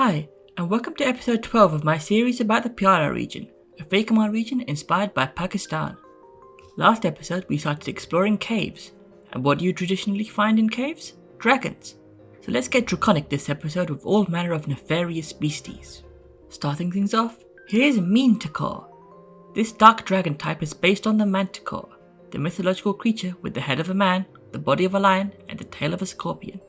Hi, and welcome to episode 12 of my series about the Pyara region, a fakemon region inspired by Pakistan. Last episode we started exploring caves, and what do you traditionally find in caves? Dragons. So let's get draconic this episode with all manner of nefarious beasties. Starting things off, here's Manticore. This dark dragon type is based on the manticore, the mythological creature with the head of a man, the body of a lion, and the tail of a scorpion.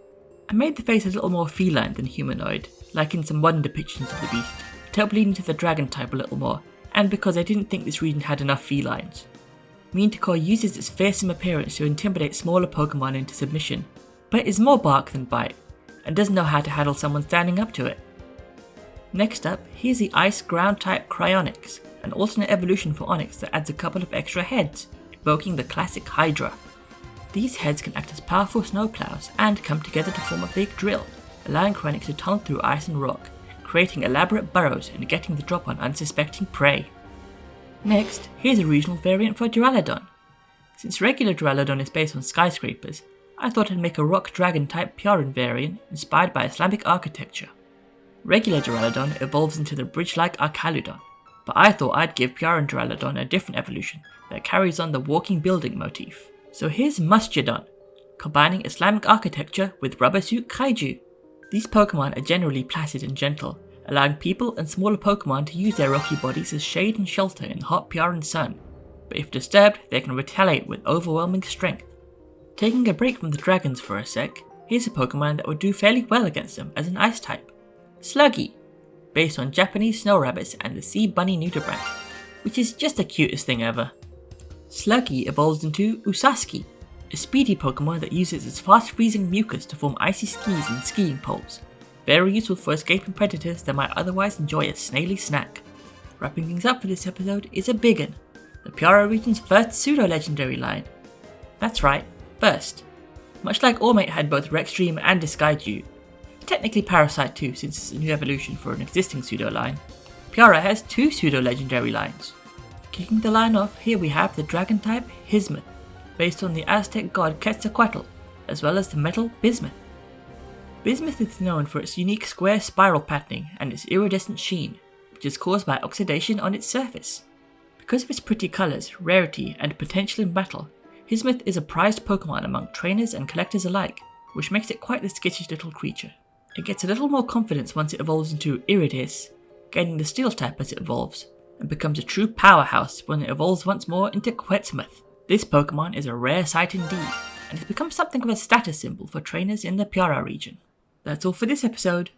I made the face a little more feline than humanoid, like in some modern depictions of the beast, to help lean into the dragon type a little more, and because I didn't think this region had enough felines. Manticore uses its fearsome appearance to intimidate smaller Pokemon into submission, but it is more bark than bite, and doesn't know how to handle someone standing up to it. Next up, here's the Ice Ground type Cryonix, an alternate evolution for Onix that adds a couple of extra heads, evoking the classic Hydra. These heads can act as powerful snowplows and come together to form a big drill, allowing Cryonix to tunnel through ice and rock, creating elaborate burrows and getting the drop on unsuspecting prey. Next, here's a regional variant for Duraludon. Since regular Duraludon is based on skyscrapers, I thought I'd make a rock dragon type Pyaran variant inspired by Islamic architecture. Regular Duraludon evolves into the bridge-like Archaludon, but I thought I'd give Pyaran Duraludon a different evolution that carries on the walking building motif. So here's Musjadon, combining Islamic architecture with rubber suit kaiju. These Pokemon are generally placid and gentle, allowing people and smaller Pokemon to use their rocky bodies as shade and shelter in the hot Pyaran sun, but if disturbed, they can retaliate with overwhelming strength. Taking a break from the dragons for a sec, here's a Pokemon that would do fairly well against them as an ice type. Sluggy, based on Japanese snow rabbits and the sea bunny neuter brand, which is just the cutest thing ever. Sluggy evolves into Usaski, a speedy Pokemon that uses its fast freezing mucus to form icy skis and skiing poles, very useful for escaping predators that might otherwise enjoy a snaily snack. Wrapping things up for this episode is a biggin, the Pyara region's first pseudo-legendary line. That's right, first. Much like Ormate had both Rexstream and Disguise, technically Parasite too since it's a new evolution for an existing pseudo line, Pyara has two pseudo-legendary lines. Kicking the line off, here we have the dragon type Hismith, based on the Aztec god Quetzalcoatl, as well as the metal bismuth. Bismuth is known for its unique square spiral patterning and its iridescent sheen, which is caused by oxidation on its surface. Because of its pretty colours, rarity, and potential in battle, Hismith is a prized Pokemon among trainers and collectors alike, which makes it quite the skittish little creature. It gets a little more confidence once it evolves into Iridis, gaining the Steel type as it evolves, and becomes a true powerhouse when it evolves once more into Quetzalcoatl. This Pokemon is a rare sight indeed, and has become something of a status symbol for trainers in the Pyara region. That's all for this episode.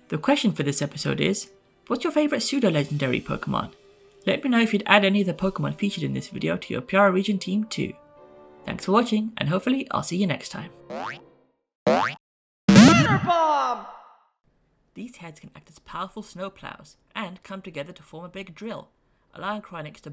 The question for this episode is, what's your favourite pseudo-legendary Pokemon? Let me know if you'd add any of the Pokemon featured in this video to your Pyara region team too. Thanks for watching, and hopefully I'll see you next time. Bomb! These heads can act as powerful snowplows and come together to form a big drill, allowing Cryonix to